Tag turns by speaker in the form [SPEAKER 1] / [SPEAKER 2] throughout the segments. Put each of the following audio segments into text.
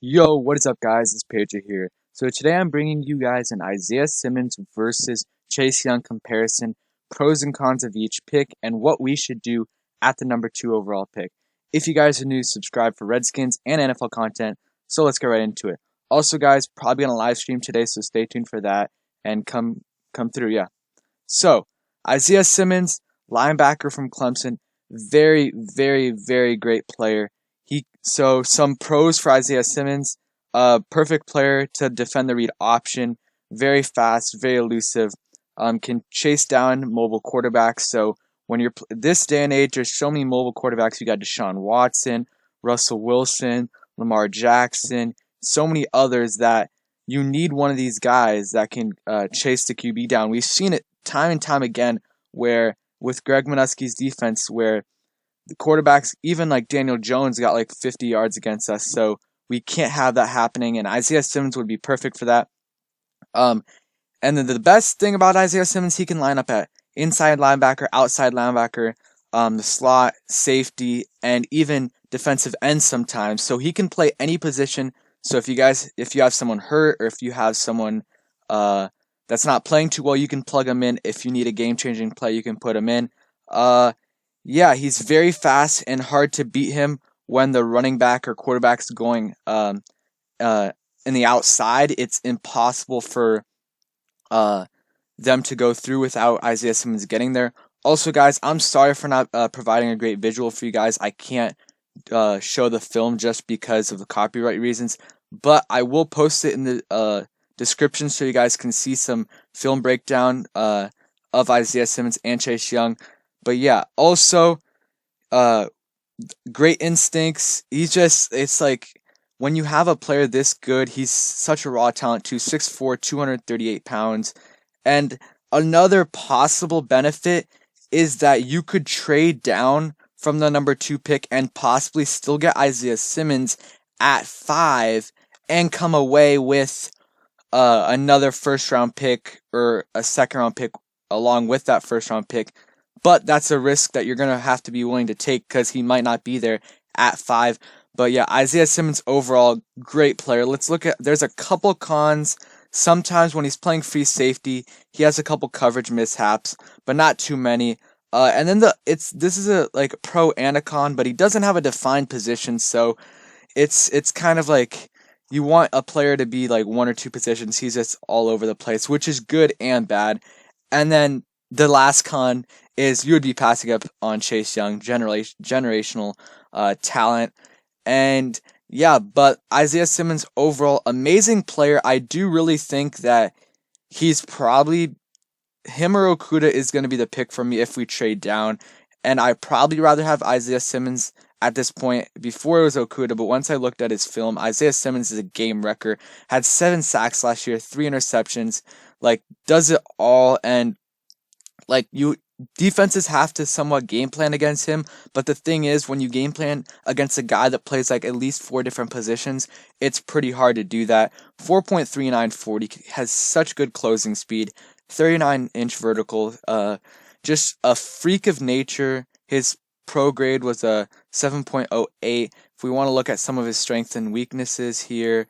[SPEAKER 1] Yo, what is up, guys? It's Pedro here. So today I'm bringing you guys an Isaiah Simmons versus Chase Young comparison, pros and cons of each pick, and what we should do at the number 2 overall pick. If you guys are new, subscribe for Redskins and NFL content. So let's get right into it. Also, guys, probably on a live stream today, so stay tuned for that and come through. Yeah. So Isaiah Simmons, linebacker from Clemson, very, very, very great player. So some pros for Isaiah Simmons. Perfect player to defend the read option. Very fast, very elusive. Can chase down mobile quarterbacks. So when you're this day and age, there's so many mobile quarterbacks. You got Deshaun Watson, Russell Wilson, Lamar Jackson, so many others that you need one of these guys that can chase the QB down. We've seen it time and time again where with Greg Minuski's defense, where the quarterbacks, even like Daniel Jones, got like 50 yards against us. So we can't have that happening, and Isaiah Simmons would be perfect for that. Um, and then the best thing about Isaiah Simmons, he can line up at inside linebacker, outside linebacker, the slot, safety, and even defensive end sometimes. So he can play any position. So if you have someone hurt or if you have someone that's not playing too well, you can plug him in. If you need a game-changing play, you can put him in. Yeah, he's very fast and hard to beat him when the running back or quarterback's going in the outside. It's impossible for them to go through without Isaiah Simmons getting there. Also, guys, I'm sorry for not providing a great visual for you guys. I can't show the film just because of the copyright reasons, but I will post it in the description so you guys can see some film breakdown of Isaiah Simmons and Chase Young. But yeah, also, great instincts. It's like when you have a player this good, he's such a raw talent too, 6'4", 238 pounds. And another possible benefit is that you could trade down from the number 2 pick and possibly still get Isaiah Simmons at 5 and come away with another first round pick or a second round pick along with that first round pick. But that's a risk that you're going to have to be willing to take because he might not be there at 5. But yeah, Isaiah Simmons overall, great player. There's a couple cons. Sometimes when he's playing free safety, he has a couple coverage mishaps, but not too many. And then this is a like pro and a con, but he doesn't have a defined position, so it's kind of like you want a player to be like one or two positions. He's just all over the place, which is good and bad. And then the last con is you would be passing up on Chase Young, generational talent. And yeah, but Isaiah Simmons overall, amazing player. I do really think that he's probably, him or Okuda is going to be the pick for me if we trade down. And I probably rather have Isaiah Simmons at this point. Before it was Okuda, but once I looked at his film, Isaiah Simmons is a game wrecker. Had 7 sacks last year, 3 interceptions, like does it all. And like defenses have to somewhat game plan against him, but the thing is when you game plan against a guy that plays like at least 4 different positions, it's pretty hard to do that. 4.39 40 has such good closing speed, 39-inch vertical, just a freak of nature. His pro grade was a 7.08. If we want to look at some of his strengths and weaknesses here,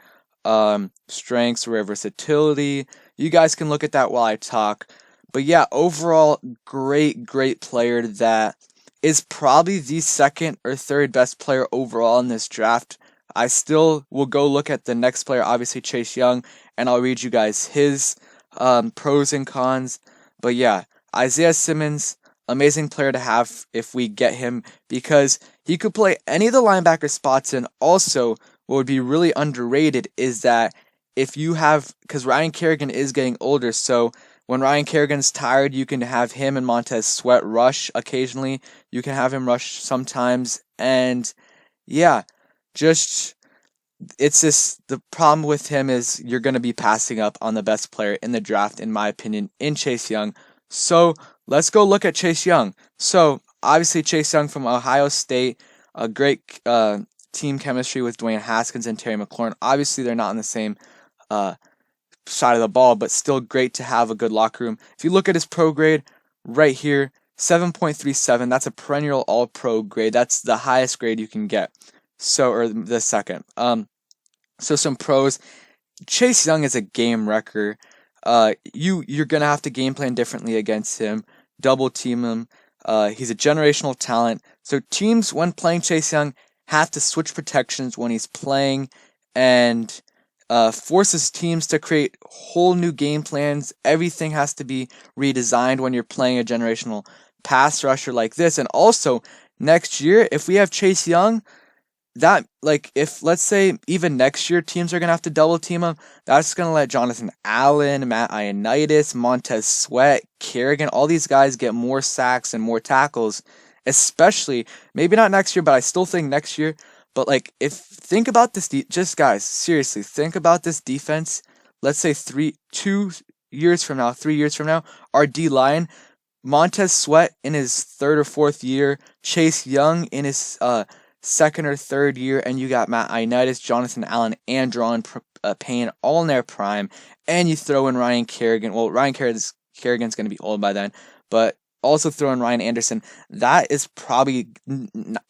[SPEAKER 1] strengths, rare versatility, you guys can look at that while I talk. But yeah, overall, great player that is probably the second or third best player overall in this draft. I still will go look at the next player, obviously Chase Young, and I'll read you guys his pros and cons. But yeah, Isaiah Simmons, amazing player to have if we get him because he could play any of the linebacker spots. And also, what would be really underrated is that if you have, because Ryan Kerrigan is getting older, so when Ryan Kerrigan's tired, you can have him and Montez Sweat rush occasionally. You can have him rush sometimes. And yeah, it's just the problem with him is you're going to be passing up on the best player in the draft, in my opinion, in Chase Young. So let's go look at Chase Young. So obviously Chase Young from Ohio State, a great team chemistry with Dwayne Haskins and Terry McLaurin. Obviously they're not in the same side of the ball, but still great to have a good locker room. If you look at his pro grade right here, 7.37, that's a perennial all-pro grade. That's the highest grade you can get. So, or the second. So some pros. Chase Young is a game wrecker. You're gonna have to game plan differently against him, double team him. He's a generational talent. So teams, when playing Chase Young, have to switch protections when he's playing, and forces teams to create whole new game plans. Everything has to be redesigned when you're playing a generational pass rusher like this. And also next year, if we have Chase Young, that, like, if let's say even next year teams are gonna have to double team him, that's gonna let Jonathan Allen, Matt Ioannidis, Montez Sweat, Kerrigan, all these guys get more sacks and more tackles, especially maybe not next year, but I still think next year. But like, if think about this, just guys, seriously, think about this defense. Let's say 2 years from now, 3 years from now, our D line, Montez Sweat in his third or fourth year, Chase Young in his second or third year, and you got Matt Ioannidis, Jonathan Allen, and Dron Payne all in their prime, and you throw in Ryan Kerrigan. Well, Kerrigan's going to be old by then, but also throw in Ryan Anderson. That is probably,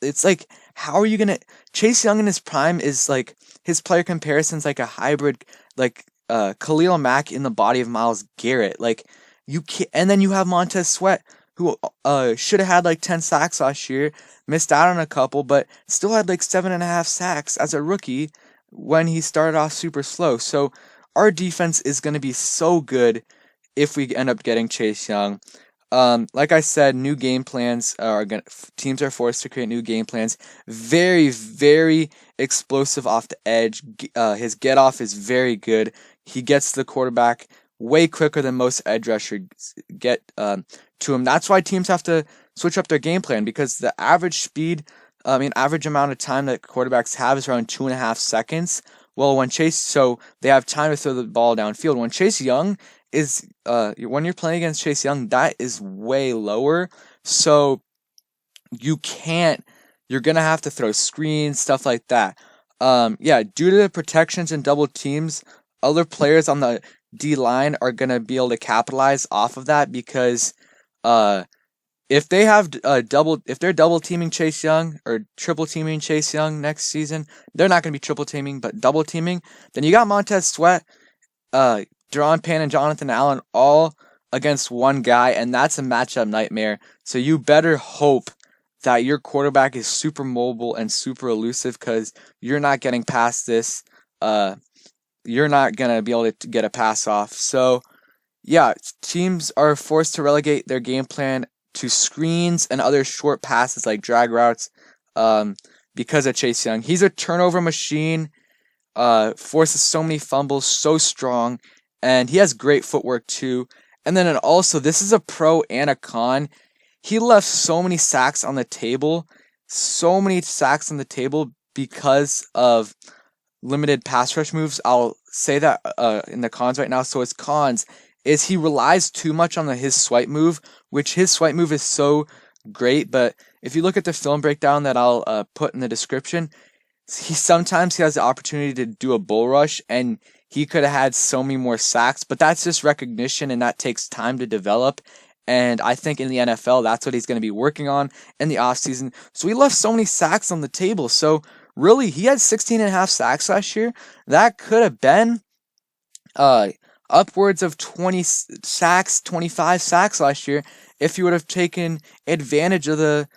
[SPEAKER 1] it's like, how are you going to, Chase Young in his prime is like, his player comparison's like a hybrid, like Khalil Mack in the body of Myles Garrett. Like, you can't, and then you have Montez Sweat, who should have had like 10 sacks last year, missed out on a couple, but still had like 7.5 sacks as a rookie when he started off super slow. So our defense is going to be so good if we end up getting Chase Young. Like I said, new game plans teams are forced to create new game plans. Very, very explosive off the edge. His get off is very good. He gets the quarterback way quicker than most edge rushers get to him. That's why teams have to switch up their game plan, because the average amount of time that quarterbacks have is around 2.5 seconds. Well, so they have time to throw the ball downfield. When Chase Young is, when you're playing against Chase Young, that is way lower. So you're gonna have to throw screens, stuff like that. Due to the protections and double teams, other players on the D line are gonna be able to capitalize off of that, because if they're double teaming Chase Young or triple teaming Chase Young next season, they're not gonna be triple teaming, but double teaming. Then you got Montez Sweat, Deron Payne, and Jonathan Allen all against one guy, and that's a matchup nightmare. So you better hope that your quarterback is super mobile and super elusive, because you're not getting past this. You're not going to be able to get a pass off. So, yeah, teams are forced to relegate their game plan to screens and other short passes like drag routes because of Chase Young. He's a turnover machine, forces so many fumbles, so strong, and he has great footwork too. And then also, this is a pro and a con. He left so many sacks on the table because of limited pass rush moves. I'll say that in the cons right now. So his cons is he relies too much on his swipe move, which his swipe move is so great. But if you look at the film breakdown that I'll put in the description, sometimes he has the opportunity to do a bull rush, and he could have had so many more sacks. But that's just recognition, and that takes time to develop. And I think in the NFL, that's what he's going to be working on in the offseason. So he left so many sacks on the table. So really, he had 16.5 sacks last year. That could have been upwards of 20 sacks, 25 sacks last year if he would have taken advantage of the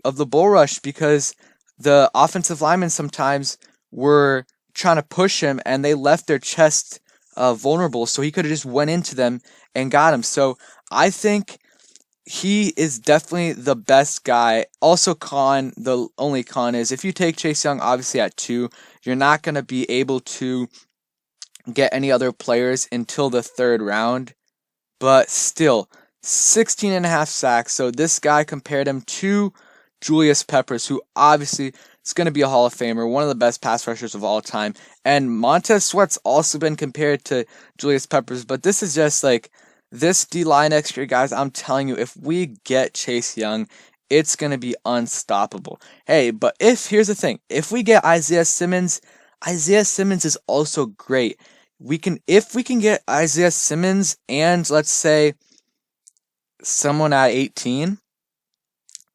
[SPEAKER 1] bull rush, because the offensive linemen sometimes were trying to push him and they left their chest vulnerable, so he could have just went into them and got him. So I think he is definitely the best guy. Also, the only con is if you take Chase Young, obviously at 2, you're not going to be able to get any other players until the 3rd round. But still, 16.5 sacks. So this guy compared him to Julius Peppers, who obviously is going to be a Hall of Famer, one of the best pass rushers of all time. And Montez Sweat's also been compared to Julius Peppers, but this is just like, this D-line next year, guys, I'm telling you, if we get Chase Young, it's going to be unstoppable. Hey, but here's the thing. If we get Isaiah Simmons is also great. If we can get Isaiah Simmons and, let's say, someone at 18,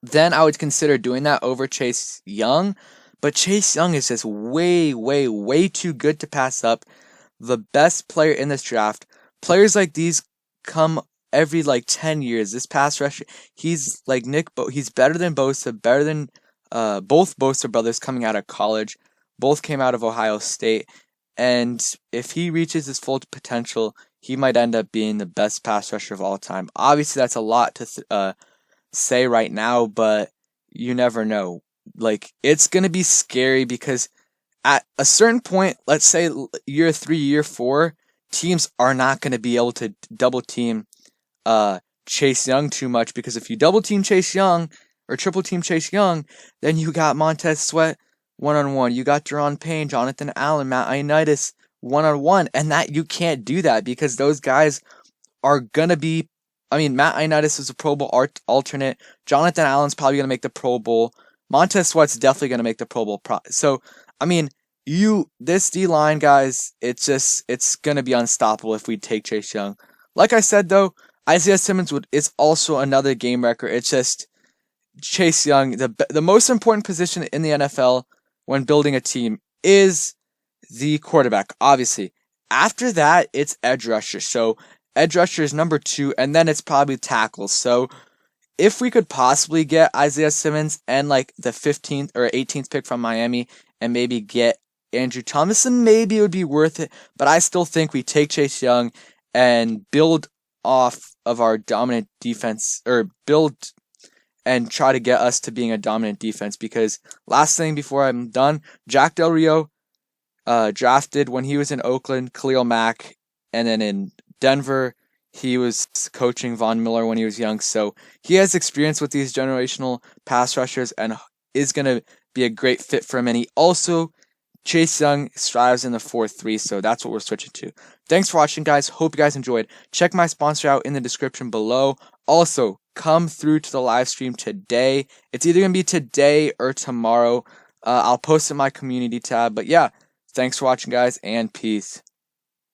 [SPEAKER 1] then I would consider doing that over Chase Young. But Chase Young is just way, way, way too good to pass up. The best player in this draft. Players like these come every like 10 years. This pass rusher, he's like he's better than Bosa, better than both Bosa brothers coming out of college. Both came out of Ohio State. And if he reaches his full potential, he might end up being the best pass rusher of all time. Obviously, that's a lot to say right now, but you never know. Like, it's going to be scary because at a certain point, let's say year 3, year 4, teams are not going to be able to double team Chase Young too much, because if you double team Chase Young or triple team Chase Young, then you got Montez Sweat one-on-one, you got Deron Payne, Jonathan Allen, Matt Ioannidis one-on-one, and that you can't do that because those guys are going to be, I mean, Matt Ioannidis is a Pro Bowl alternate, Jonathan Allen's probably going to make the Pro Bowl, Montez Sweat's definitely going to make the Pro Bowl. So, I mean, this D-line, guys, it's going to be unstoppable if we take Chase Young. Like I said, though, Isaiah Simmons is also another game wrecker. It's just Chase Young, the most important position in the NFL when building a team is the quarterback, obviously. After that, it's edge rusher. So, edge rusher is number 2, and then it's probably tackles. So, if we could possibly get Isaiah Simmons and like the 15th or 18th pick from Miami and maybe get Andrew Thomas, then maybe it would be worth it. But I still think we take Chase Young and build off of our dominant defense, or build and try to get us to being a dominant defense. Because last thing before I'm done, Jack Del Rio drafted when he was in Oakland, Khalil Mack, and then in Denver, he was coaching Von Miller when he was young. So he has experience with these generational pass rushers and is going to be a great fit for him. And he also, Chase Young strives in the 4-3, so that's what we're switching to. Thanks for watching, guys. Hope you guys enjoyed. Check my sponsor out in the description below. Also, come through to the live stream today. It's either going to be today or tomorrow. I'll post it in my community tab. But yeah, thanks for watching, guys, and peace.